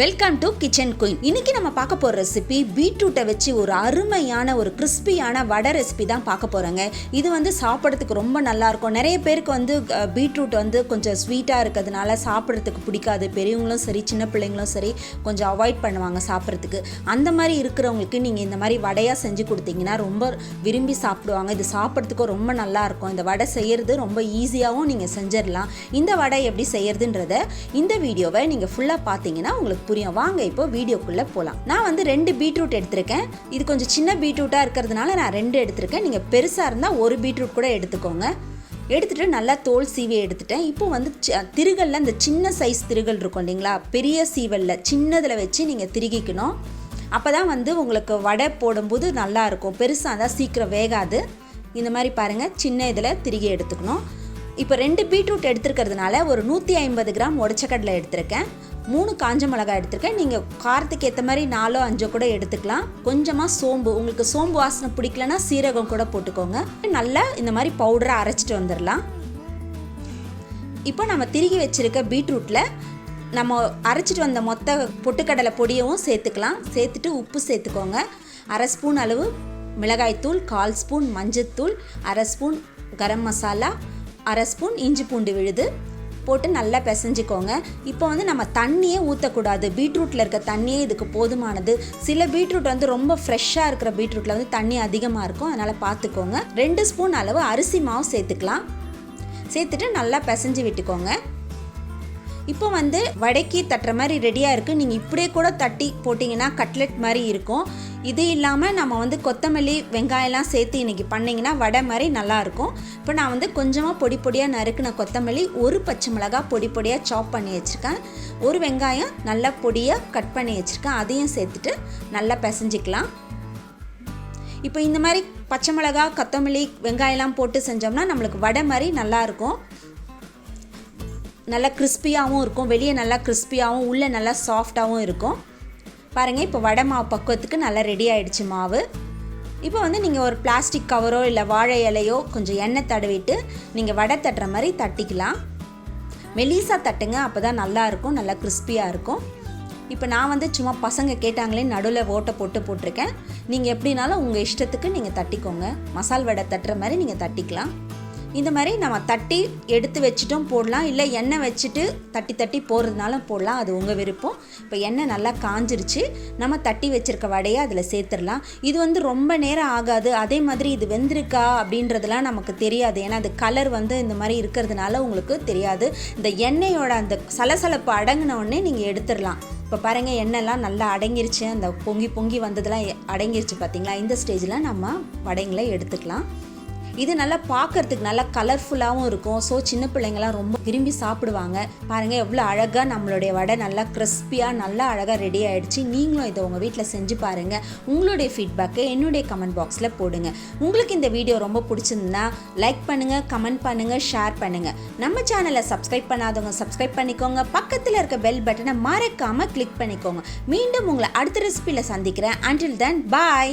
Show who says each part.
Speaker 1: Welcome to kitchen queen. இன்னைக்கு நம்ம பார்க்க போகிற ரெசிபி பீட்ரூட்டை வச்சு ஒரு அருமையான ஒரு கிறிஸ்பியான வடை ரெசிபி தான் பார்க்க போகிறோங்க. இது சாப்பிட்றதுக்கு ரொம்ப நல்லாயிருக்கும். நிறைய பேருக்கு பீட்ரூட் கொஞ்சம் ஸ்வீட்டாக இருக்கிறதுனால சாப்பிட்றதுக்கு பிடிக்காது. பெரியவங்களும் சரி சின்ன பிள்ளைங்களும் சரி கொஞ்சம் அவாய்ட் பண்ணுவாங்க சாப்பிட்றதுக்கு. அந்த மாதிரி இருக்கிறவங்களுக்கு நீங்கள் இந்த மாதிரி வடையாக செஞ்சு கொடுத்தீங்கன்னா ரொம்ப விரும்பி சாப்பிடுவாங்க. இது சாப்பிட்றதுக்கும் ரொம்ப நல்லாயிருக்கும். இந்த வடை செய்கிறது ரொம்ப ஈஸியாகவும் நீங்கள் செஞ்சிடலாம். இந்த வடை எப்படி செய்யறதுன்றத இந்த வீடியோவை நீங்கள் ஃபுல்லாக பார்த்தீங்கன்னா உங்களுக்கு புரியும். வாங்க இப்போ வீடியோக்குள்ள போலாம். நான் 2 பீட்ரூட் எடுத்திருக்கேன். இது கொஞ்சம் சின்ன பீட்ரூட்டா இருக்கிறதுனால நான் 2 எடுத்திருக்கேன். நீங்க பெருசா இருந்தா 1 பீட்ரூட் கூட எடுத்துக்கோங்க. எடுத்துட்டு நல்லா தோல் சீவி எடுத்துட்டேன். இப்போ திருகல்ல இந்த சின்ன சைஸ் திருகல் இருக்கும் இல்லைங்களா, பெரிய சீவல்ல சின்னதுல வச்சு நீங்க திருகிக்கணும். அப்பதான் உங்களுக்கு வடை போடும்போது நல்லா இருக்கும். பெருசா இருந்தா சீக்கிரம் வேகாது. இந்த மாதிரி பாருங்க, சின்ன இதில் திருகி எடுத்துக்கணும். இப்போ 2 பீட்ரூட் எடுத்துருக்கிறதுனால ஒரு 150 கிராம் உடைச்ச கடலை எடுத்திருக்கேன். 3 காஞ்ச மிளகாய் எடுத்திருக்கேன். நீங்கள் காரத்துக்கு ஏற்ற மாதிரி 4-5 கூட எடுத்துக்கலாம். கொஞ்சமாக சோம்பு, உங்களுக்கு சோம்பு வாசனை பிடிக்கலன்னா சீரகம் கூட போட்டுக்கோங்க. நல்லா இந்த மாதிரி பவுடரை அரைச்சிட்டு வந்துடலாம். இப்போ நம்ம திருகி வச்சிருக்க பீட்ரூட்டில் நம்ம அரைச்சிட்டு வந்த மொத்த பொட்டுக்கடலை பொடியவும் சேர்த்துக்கலாம். சேர்த்துட்டு உப்பு சேர்த்துக்கோங்க. 1/2 ஸ்பூன் அளவு மிளகாய்த்தூள், 1/4 ஸ்பூன் மஞ்சத்தூள், 1/2 ஸ்பூன் கரம் மசாலா, 1/2 ஸ்பூன் இஞ்சி பூண்டு விழுது போட்டு நல்லா பிசைஞ்சிக்கோங்க. இப்போ நம்ம தண்ணியே ஊற்றக்கூடாது. பீட்ரூட்டில் இருக்க தண்ணியே இதுக்கு போதுமானது. சில பீட்ரூட் ரொம்ப ஃப்ரெஷ்ஷாக இருக்கிற பீட்ரூட்டில் தண்ணி அதிகமாக இருக்கும். அதனால் பார்த்துக்கோங்க. 2 ஸ்பூன் அளவு அரிசி மாவு சேர்த்துக்கலாம். சேர்த்துட்டு நல்லா பிசைஞ்சு விட்டுக்கோங்க. இப்போ வடைக்கு தட்டுற மாதிரி ரெடியாக இருக்குது. நீங்கள் இப்படியே கூட தட்டி போட்டிங்கன்னா கட்லெட் மாதிரி இருக்கும். இது இல்லாமல் நம்ம கொத்தமல்லி வெங்காயம்லாம் சேர்த்து இன்றைக்கி பண்ணிங்கன்னா வடை மாதிரி நல்லாயிருக்கும். இப்போ நான் கொஞ்சமாக பொடி பொடியாக நறுக்கின கொத்தமல்லி, 1 பச்சை மிளகாய் பொடி பொடியாக சாப் பண்ணி வச்சுருக்கேன், 1 வெங்காயம் நல்லா பொடியாக கட் பண்ணி வச்சுருக்கேன். அதையும் சேர்த்துட்டு நல்லா பிசைஞ்சிக்கலாம். இப்போ இந்த மாதிரி பச்சை மிளகாய், கொத்தமல்லி, வெங்காயம்லாம் போட்டு செஞ்சோம்னா நம்மளுக்கு வடை மாதிரி நல்லாயிருக்கும். நல்லா கிறிஸ்பியாகவும் இருக்கும். வெளியே நல்லா கிறிஸ்பியாகவும் உள்ளே நல்லா சாஃப்டாகவும் இருக்கும். பாருங்கள், இப்போ வடை மாவு பக்குவத்துக்கு நல்லா ரெடி ஆகிடுச்சு மாவு. இப்போ நீங்கள் ஒரு பிளாஸ்டிக் கவரோ இல்லை வாழை இலையோ கொஞ்சம் எண்ணெய் தடவிட்டு நீங்கள் வடை தட்டுற மாதிரி தட்டிக்கலாம். மெலிசா தட்டுங்க, அப்போ தான் நல்லாயிருக்கும், நல்லா கிறிஸ்பியாக இருக்கும். இப்போ நான் சும்மா பசங்க கேட்டாங்களே நடுவில் ஓட்டை போட்டிருக்கேன். நீங்கள் எப்படினாலும் உங்கள் இஷ்டத்துக்கு நீங்கள் தட்டிக்கோங்க. மசால் வடை தட்டுற மாதிரி நீங்கள் தட்டிக்கலாம். இந்த மாதிரி நம்ம தட்டி எடுத்து வச்சுட்டும் போடலாம், இல்லை எண்ணெய் வச்சுட்டு தட்டி தட்டி போடுறதுனாலும் போடலாம். அது உங்கள் விருப்பம். இப்போ எண்ணெய் நல்லா காஞ்சிருச்சு. நம்ம தட்டி வச்சுருக்க வடையை அதில் சேர்த்துடலாம். இது ரொம்ப நேரம் ஆகாது. அதே மாதிரி இது வெந்திருக்கா அப்படின்றதுலாம் நமக்கு தெரியாது. ஏன்னா அது கலர் இந்த மாதிரி இருக்கிறதுனால உங்களுக்கு தெரியாது. இந்த எண்ணெயோட அந்த சலசலப்பு அடங்கின உடனே நீங்கள் எடுத்துடலாம். இப்போ பாருங்கள், எண்ணெய்லாம் நல்லா அடங்கிருச்சு. அந்த பொங்கி பொங்கி வந்ததெல்லாம் அடங்கிருச்சு பார்த்தீங்களா. இந்த ஸ்டேஜில் நம்ம வடைங்களை எடுத்துக்கலாம். இது நல்லா பார்க்கறதுக்கு நல்லா கலர்ஃபுல்லாகவும் இருக்கும். ஸோ சின்ன பிள்ளைங்களாம் ரொம்ப விரும்பி சாப்பிடுவாங்க. பாருங்கள், எவ்வளோ அழகாக நம்மளுடைய வடை நல்லா கிறிஸ்பியாக நல்லா அழகாக ரெடி ஆகிடுச்சு. நீங்களும் இதை உங்கள் வீட்டில் செஞ்சு பாருங்கள். உங்களுடைய ஃபீட்பேக்கை என்னுடைய கமெண்ட் பாக்ஸில் போடுங்க. உங்களுக்கு இந்த வீடியோ ரொம்ப பிடிச்சிருந்தா லைக் பண்ணுங்கள், கமெண்ட் பண்ணுங்கள், ஷேர் பண்ணுங்கள். நம்ம சேனலை சப்ஸ்கிரைப் பண்ணாதவங்க சப்ஸ்கிரைப் பண்ணிக்கோங்க. பக்கத்தில் இருக்க பெல் பட்டனை மறக்காமல் கிளிக் பண்ணிக்கோங்க. மீண்டும் உங்களை அடுத்த ரெசிபியில் சந்திக்கிறேன். Until then, bye.